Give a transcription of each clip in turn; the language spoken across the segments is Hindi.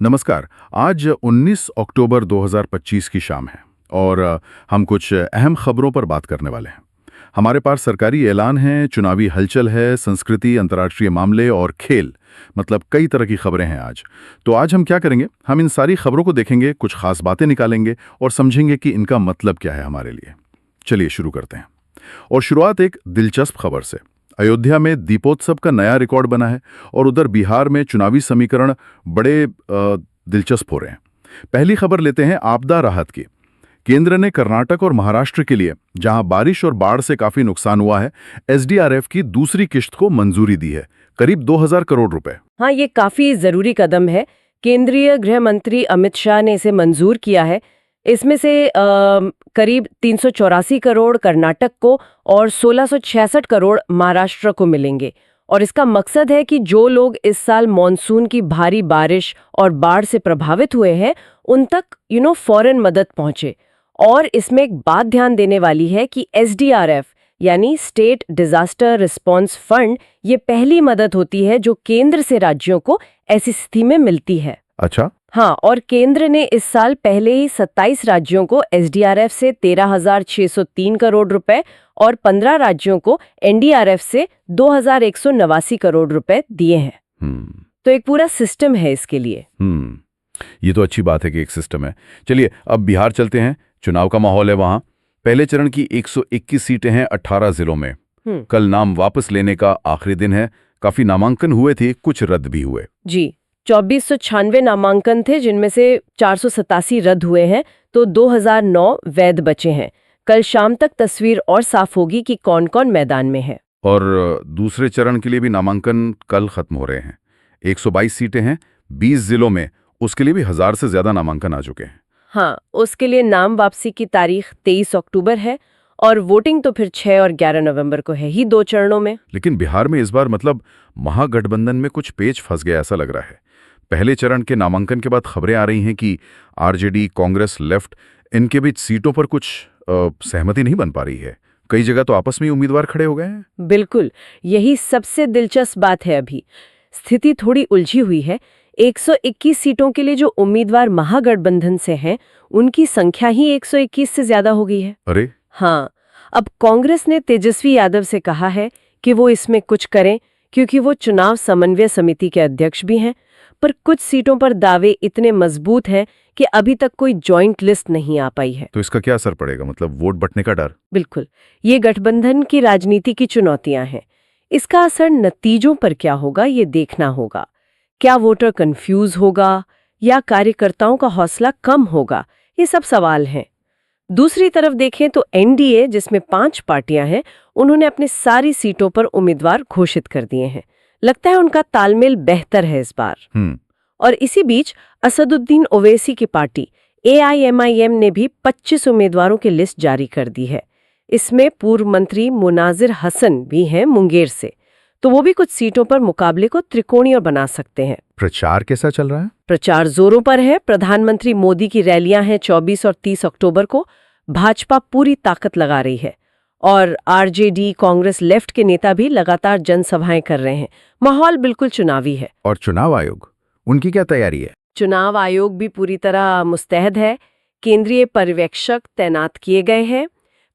नमस्कार। आज 19 अक्टूबर 2025 की शाम है और हम कुछ अहम खबरों पर बात करने वाले हैं। हमारे पास सरकारी ऐलान है, चुनावी हलचल है, संस्कृति, अंतर्राष्ट्रीय मामले और खेल, मतलब कई तरह की खबरें हैं आज। तो आज हम क्या करेंगे? हम इन सारी खबरों को देखेंगे, कुछ खास बातें निकालेंगे और समझेंगे कि इनका मतलब क्या है हमारे लिए। चलिए शुरू करते हैं। और शुरुआत एक दिलचस्प खबर से। अयोध्या में दीपोत्सव का नया रिकॉर्ड बना है और उधर बिहार में चुनावी समीकरण बड़े दिलचस्प हो रहे हैं। पहली खबर लेते हैं आपदा राहत की। केंद्र ने कर्नाटक और महाराष्ट्र के लिए, जहां बारिश और बाढ़ से काफी नुकसान हुआ है, एसडीआरएफ की दूसरी किश्त को मंजूरी दी है, करीब 2000 करोड़ रुपए। हाँ, ये काफी जरूरी कदम है। केंद्रीय गृह मंत्री अमित शाह ने इसे मंजूर किया है। इसमें से करीब 384 करोड़ कर्नाटक को और 1666 करोड़ महाराष्ट्र को मिलेंगे। और इसका मकसद है कि जो लोग इस साल मॉनसून की भारी बारिश और बाढ़ से प्रभावित हुए हैं, उन तक फौरन मदद पहुंचे। और इसमें एक बात ध्यान देने वाली है कि एसडीआरएफ यानी स्टेट डिजास्टर रिस्पांस फंड ये पहली मदद होती है जो केंद्र से राज्यों को ऐसी स्थिति में मिलती है। अच्छा। हाँ, और केंद्र ने इस साल पहले ही 27 राज्यों को एसडीआरएफ से 13,603 करोड़ रुपए और 15 राज्यों को एनडीआरएफ से 2,189 करोड़ रुपए दिए हैं। तो एक पूरा सिस्टम है इसके लिए। ये तो अच्छी बात है कि एक सिस्टम है। चलिए अब बिहार चलते हैं। चुनाव का माहौल है वहां। पहले चरण की 121 सीटें हैं 18 जिलों में। कल नाम वापस लेने का आखिरी दिन है। काफी नामांकन हुए थे, कुछ रद्द भी हुए। जी, 2496 नामांकन थे, जिनमें से 487 रद्द हुए हैं, तो 2009 वैध बचे हैं। कल शाम तक तस्वीर और साफ होगी कि कौन कौन मैदान में है। और दूसरे चरण के लिए भी नामांकन कल खत्म हो रहे हैं। 122 सीटें हैं 20 जिलों में। उसके लिए भी 1000 से ज्यादा नामांकन आ चुके हैं। हाँ, उसके लिए नाम वापसी की तारीख 23 अक्टूबर है और वोटिंग तो फिर 6 और 11 नवंबर को है ही, 2 चरणों में। लेकिन बिहार में इस बार मतलब महागठबंधन में कुछ पेच फंस गया ऐसा लग रहा है। पहले चरण के नामांकन के बाद खबरें आ रही हैं कि आरजेडी, कांग्रेस, लेफ्ट, इनके बीच सीटों पर कुछ सहमति नहीं बन पा रही है। कई जगह तो आपस में ही उम्मीदवार खड़े हो गए हैं। बिल्कुल, यही सबसे दिलचस्प बात है। अभी स्थिति थोड़ी उलझी हुई है। 121 सीटों के लिए जो उम्मीदवार महागठबंधन से हैं, उनकी संख्या ही 121 से ज्यादा हो गई है। अरे हाँ, अब कांग्रेस ने तेजस्वी यादव से कहा है कि वो इसमें कुछ करें, क्योंकि वो चुनाव समन्वय समिति के अध्यक्ष भी हैं। पर कुछ सीटों पर दावे इतने मजबूत हैं कि अभी तक कोई जॉइंट लिस्ट नहीं आ पाई है। तो इसका क्या असर पड़ेगा? मतलब वोट बंटने का डर? बिल्कुल, ये गठबंधन की राजनीति की चुनौतियां हैं। इसका असर नतीजों पर क्या होगा, ये देखना होगा। क्या वोटर कंफ्यूज होगा या कार्यकर्ताओं का हौसला कम होगा, ये सब सवाल हैं। दूसरी तरफ देखें तो एनडीए, जिसमें 5 पार्टियां हैं, उन्होंने अपनी सारी सीटों पर उम्मीदवार घोषित कर दिए हैं। लगता है उनका तालमेल बेहतर है इस बार। और इसी बीच असदुद्दीन ओवैसी की पार्टी एआईएमआईएम ने भी 25 उम्मीदवारों की लिस्ट जारी कर दी है। इसमें पूर्व मंत्री मुनाजिर हसन भी हैं मुंगेर से, तो वो भी कुछ सीटों पर मुकाबले को त्रिकोणीय बना सकते हैं। प्रचार कैसा चल रहा है? प्रचार जोरों पर है। प्रधानमंत्री मोदी की रैलियां हैं 24 और 30 अक्टूबर को। भाजपा पूरी ताकत लगा रही है और आरजेडी, कांग्रेस, लेफ्ट के नेता भी लगातार जनसभाएं कर रहे हैं। माहौल बिल्कुल चुनावी है। और चुनाव आयोग, उनकी क्या तैयारी है? चुनाव आयोग भी पूरी तरह मुस्तैद है। केंद्रीय पर्यवेक्षक तैनात किए गए हैं।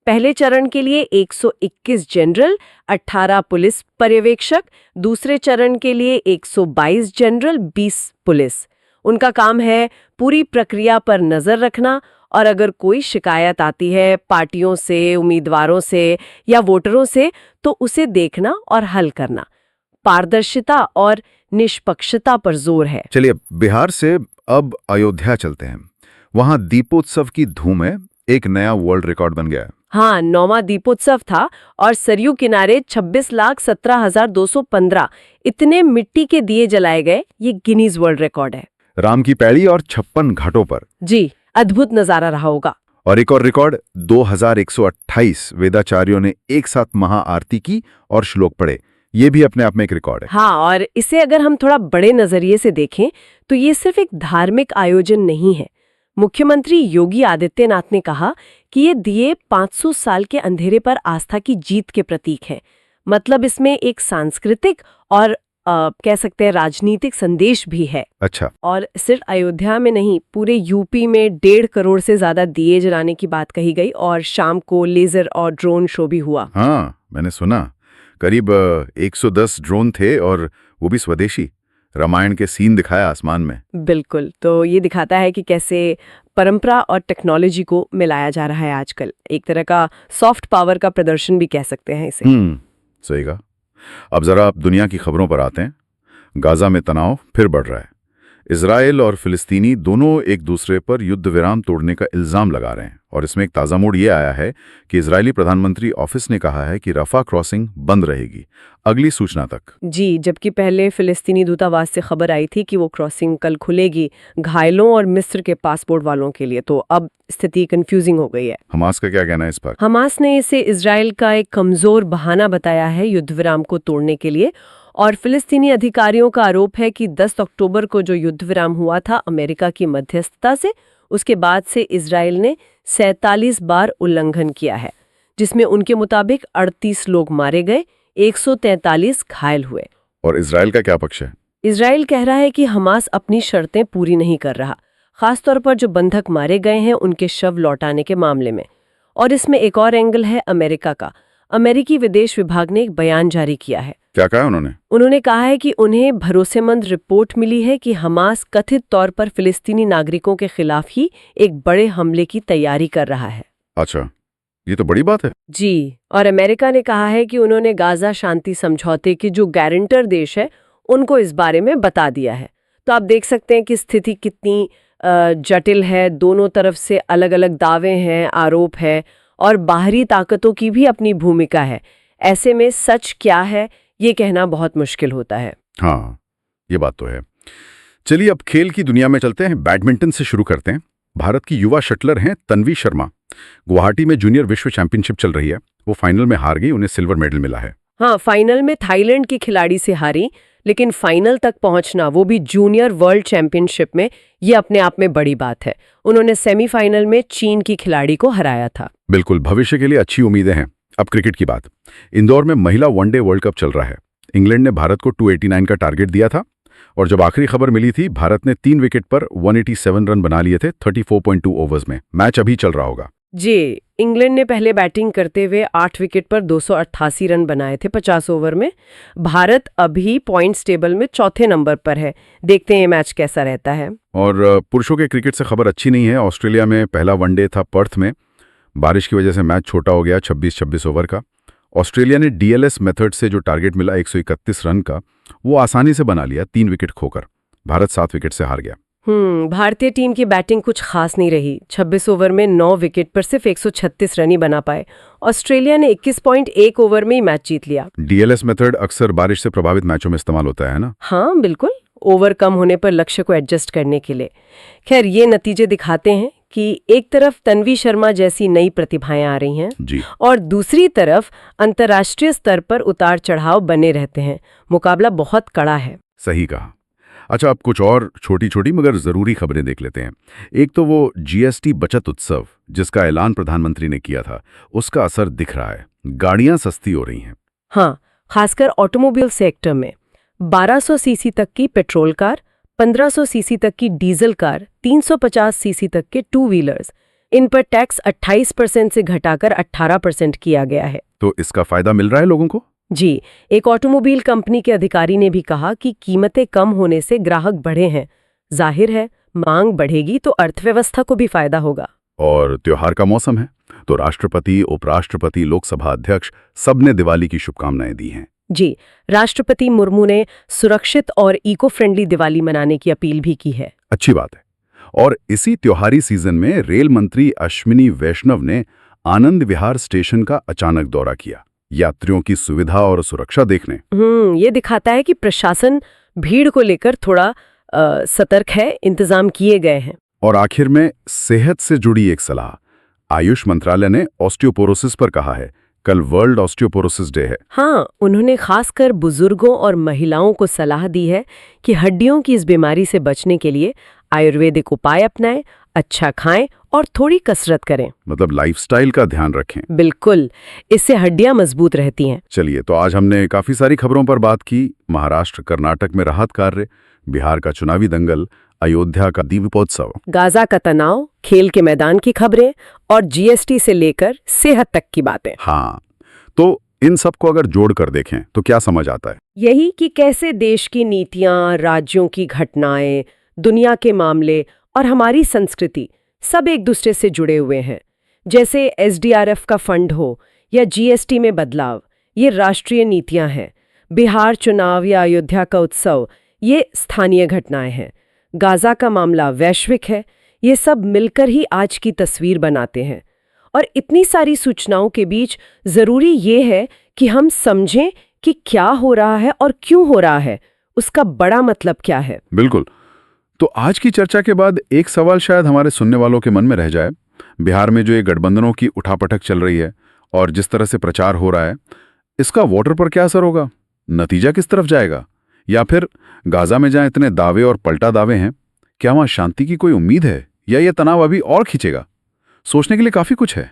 पहले चरण के लिए 121 जनरल, 18 पुलिस पर्यवेक्षक। दूसरे चरण के लिए 122 जनरल, 20 पुलिस। उनका काम है पूरी प्रक्रिया पर नजर रखना और अगर कोई शिकायत आती है पार्टियों से, उम्मीदवारों से या वोटरों से, तो उसे देखना और हल करना। पारदर्शिता और निष्पक्षता पर जोर है। चलिए बिहार से अब अयोध्या चलते हैं। वहां दीपोत्सव की धूम है। एक नया वर्ल्ड रिकॉर्ड बन गया है। हाँ, 9वां दीपोत्सव था और सरयू किनारे 26,17,215 इतने मिट्टी के दिए जलाए गए। ये गिनीज वर्ल्ड रिकॉर्ड है। राम की पैड़ी और 56 घाटों पर। जी, अद्भुत नजारा रहा होगा। और एक और रिकॉर्ड, 2128 वेदाचार्यों ने एक साथ महाआरती की और श्लोक पढ़े। ये भी अपने आप में एक रिकॉर्ड है। हाँ, और इसे अगर हम थोड़ा बड़े नजरिए से देखें तो ये सिर्फ एक धार्मिक आयोजन नहीं है। मुख्यमंत्री योगी आदित्यनाथ ने कहा कि ये दिए 500 साल के अंधेरे पर आस्था की जीत के प्रतीक हैं। मतलब इसमें एक सांस्कृतिक और कह सकते हैं राजनीतिक संदेश भी है। अच्छा। और सिर्फ अयोध्या में नहीं, पूरे यूपी में 1.5 करोड़ से ज्यादा दिए जलाने की बात कही गई और शाम को लेजर और ड्रोन शो भी हुआ। हाँ, मैंने सुना करीब 110 ड्रोन थे और वो भी स्वदेशी। रामायण के सीन दिखाया आसमान में। बिल्कुल, तो ये दिखाता है कि कैसे परंपरा और टेक्नोलॉजी को मिलाया जा रहा है आजकल। एक तरह का सॉफ्ट पावर का प्रदर्शन भी कह सकते हैं इसे। सही कहा। अब जरा आप दुनिया की खबरों पर आते हैं। गाजा में तनाव फिर बढ़ रहा है। इजराइल और फिलिस्तीनी दोनों एक दूसरे पर युद्ध विराम तोड़ने का इल्जाम लगा रहे हैं और इसमें एक ताज़ा मोड़ ये आया है कि इजरायली प्रधानमंत्री ऑफिस ने कहा है कि रफा क्रॉसिंग बंद रहेगी अगली सूचना तक। जी, जबकि पहले फिलिस्तीनी दूतावास से खबर आई थी कि वो क्रॉसिंग कल खुलेगी घायलों और मिस्र के पासपोर्ट वालों के लिए, तो अब स्थिति कंफ्यूजिंग हो गई है। हमास का क्या कहना है इस पर? हमास ने इसे इजराइल का एक कमजोर बहाना बताया है युद्ध विराम को तोड़ने के लिए, और फिलिस्तीनी अधिकारियों का आरोप है कि 10 अक्टूबर को जो युद्ध विराम हुआ था अमेरिका की मध्यस्थता से, उसके बाद से इजराइल ने 47 बार उल्लंघन किया है, जिसमें उनके मुताबिक 38 लोग मारे गए, 143 घायल हुए। और इजराइल का क्या पक्ष है? इजराइल कह रहा है कि हमास अपनी शर्तें पूरी नहीं कर रहा, खासतौर पर जो बंधक मारे गए हैं उनके शव लौटाने के मामले में। और इसमें एक और एंगल है अमेरिका का। अमेरिकी विदेश विभाग ने एक बयान जारी किया है। क्या कहा उन्होंने? उन्होंने कहा है कि उन्हें भरोसेमंद रिपोर्ट मिली है कि हमास कथित तौर पर फिलिस्तीनी नागरिकों के खिलाफ ही एक बड़े हमले की तैयारी कर रहा है। अच्छा, ये तो बड़ी बात है। जी, और अमेरिका ने कहा है कि उन्होंने गाजा शांति समझौते के जो गारंटर देश है उनको इस बारे में बता दिया है। तो आप देख सकते हैं कि स्थिति कितनी जटिल है। दोनों तरफ से अलग अलग दावे हैं, आरोप है और बाहरी ताकतों की भी अपनी भूमिका है। ऐसे में सच क्या है ये कहना बहुत मुश्किल होता है। हाँ, ये बात तो है। चलिए अब खेल की दुनिया में चलते हैं। बैडमिंटन से शुरू करते हैं। भारत की युवा शटलर हैं तन्वी शर्मा। गुवाहाटी में जूनियर विश्व चैंपियनशिप चल रही है। वो फाइनल में हार गई, उन्हें सिल्वर मेडल मिला है। हाँ, फाइनल में थाईलैंड की खिलाड़ी से हारी, लेकिन फाइनल तक पहुंचना, वो भी जूनियर वर्ल्ड चैंपियनशिप में, ये अपने आप में बड़ी बात है। उन्होंने सेमीफाइनल में चीन की खिलाड़ी को हराया था। बिल्कुल, भविष्य के लिए अच्छी उम्मीदें हैं। अब क्रिकेट की बात। इंदौर में महिला वनडे वर्ल्ड कप चल रहा है। इंग्लैंड ने भारत को 289 का टारगेट दिया था और जब आखिरी खबर मिली थी, भारत ने 3 विकेट पर 187 रन बना लिए थे 34.2 ओवर्स में। मैच अभी चल रहा होगा। जी, इंग्लैंड ने पहले बैटिंग करते हुए 8 विकेट पर 288 रन बनाए थे 50 ओवर में। भारत अभी पॉइंट्स टेबल में चौथे नंबर पर है। देखते हैं मैच कैसा रहता है। और पुरुषों के क्रिकेट से खबर अच्छी नहीं है। ऑस्ट्रेलिया में पहला वनडे था पर्थ में। बारिश की वजह से मैच छोटा हो गया 26-26 ओवर का। ऑस्ट्रेलिया ने डीएलएस मेथड से जो टारगेट मिला 131 रन का, वो आसानी से बना लिया 3 विकेट खोकर। भारत 7 विकेट से हार गया। भारतीय टीम की बैटिंग कुछ खास नहीं रही। 26 ओवर में 9 विकेट पर सिर्फ 136 रन ही बना पाए। ऑस्ट्रेलिया ने 21.1 ओवर में ही मैच जीत लिया। डीएलएस मेथड अक्सर बारिश से प्रभावित मैचों में इस्तेमाल होता है ना? हाँ बिल्कुल, ओवर कम होने पर लक्ष्य को एडजस्ट करने के लिए। खैर, ये नतीजे दिखाते हैं कि एक तरफ तन्वी शर्मा जैसी नई प्रतिभाएं आ रही हैं जी, और दूसरी तरफ अंतर्राष्ट्रीय स्तर पर उतार चढ़ाव बने रहते हैं। मुकाबला बहुत कड़ा है। सही कहा। अच्छा, अब कुछ और छोटी छोटी मगर जरूरी खबरें देख लेते हैं। एक तो वो जीएसटी बचत उत्सव जिसका ऐलान प्रधानमंत्री ने किया था, उसका असर दिख रहा है। गाड़ियां सस्ती हो रही हैं। हाँ, खासकर ऑटोमोबाइल सेक्टर में 1200 सीसी तक की पेट्रोल कार, 1500 सीसी तक की डीजल कार, 350 सीसी तक के 2 व्हीलर्स, इन पर टैक्स 28% से घटाकर 18% किया गया है। तो इसका फायदा मिल रहा है लोगों को? जी, एक ऑटोमोबाइल कंपनी के अधिकारी ने भी कहा कि कीमतें कम होने से ग्राहक बढ़े हैं। जाहिर है, मांग बढ़ेगी तो अर्थव्यवस्था को भी फायदा होगा। और त्योहार का मौसम है तो राष्ट्रपति, उपराष्ट्रपति, लोकसभा अध्यक्ष सबने दिवाली की शुभकामनाएं दी हैं। जी, राष्ट्रपति मुर्मू ने सुरक्षित और इको फ्रेंडली दिवाली मनाने की अपील भी की है। अच्छी बात है। और इसी त्योहारी सीजन में रेल मंत्री अश्विनी वैष्णव ने आनंद विहार स्टेशन का अचानक दौरा किया, यात्रियों की सुविधा और सुरक्षा देखने। ये दिखाता है कि प्रशासन भीड़ को लेकर थोड़ा सतर्क है, इंतजाम किए गए हैं। और आखिर में सेहत से जुड़ी एक सलाह। आयुष मंत्रालय ने ऑस्टियोपोरोसिस पर कहा है। कल वर्ल्ड ऑस्टियोपोरोसिस डे है। हाँ, उन्होंने खासकर बुजुर्गों और महिलाओं को सलाह दी है कि हड्डियों की इस बीमारी से बचने के लिए आयुर्वेदिक उपाय अपनाएं, अच्छा खाएं और थोड़ी कसरत करें। मतलब लाइफस्टाइल का ध्यान रखें। बिल्कुल, इससे हड्डियां मजबूत रहती हैं। चलिए, तो आज हमने काफी सारी खबरों पर बात की। महाराष्ट्र, कर्नाटक में राहत कार्य, बिहार का चुनावी दंगल, अयोध्या का दीपोत्सव, गाजा का तनाव, खेल के मैदान की खबरें और जीएसटी से लेकर सेहत तक की बातें। हाँ, तो इन सब को अगर जोड़ कर देखें तो क्या समझ आता है? यही कि कैसे देश की नीतियां, राज्यों की घटनाएं, दुनिया के मामले और हमारी संस्कृति सब एक दूसरे से जुड़े हुए हैं। जैसे एसडीआरएफ का फंड हो या जीएसटी में बदलाव, ये राष्ट्रीय नीतियां हैं। बिहार चुनाव या अयोध्या का उत्सव, ये स्थानीय घटनाएं हैं। गाजा का मामला वैश्विक है। ये सब मिलकर ही आज की तस्वीर बनाते हैं। और इतनी सारी सूचनाओं के बीच जरूरी ये है कि हम समझें कि क्या हो रहा है और क्यों हो रहा है, उसका बड़ा मतलब क्या है। बिल्कुल। तो आज की चर्चा के बाद एक सवाल शायद हमारे सुनने वालों के मन में रह जाए। बिहार में जो ये गठबंधनों की उठापटक चल रही है और जिस तरह से प्रचार हो रहा है, इसका वोटर पर क्या असर होगा? नतीजा किस तरफ जाएगा? या फिर गाजा में जहां इतने दावे और पलटा दावे हैं, क्या वहां शांति की कोई उम्मीद है या ये तनाव अभी और खींचेगा? सोचने के लिए काफी कुछ है।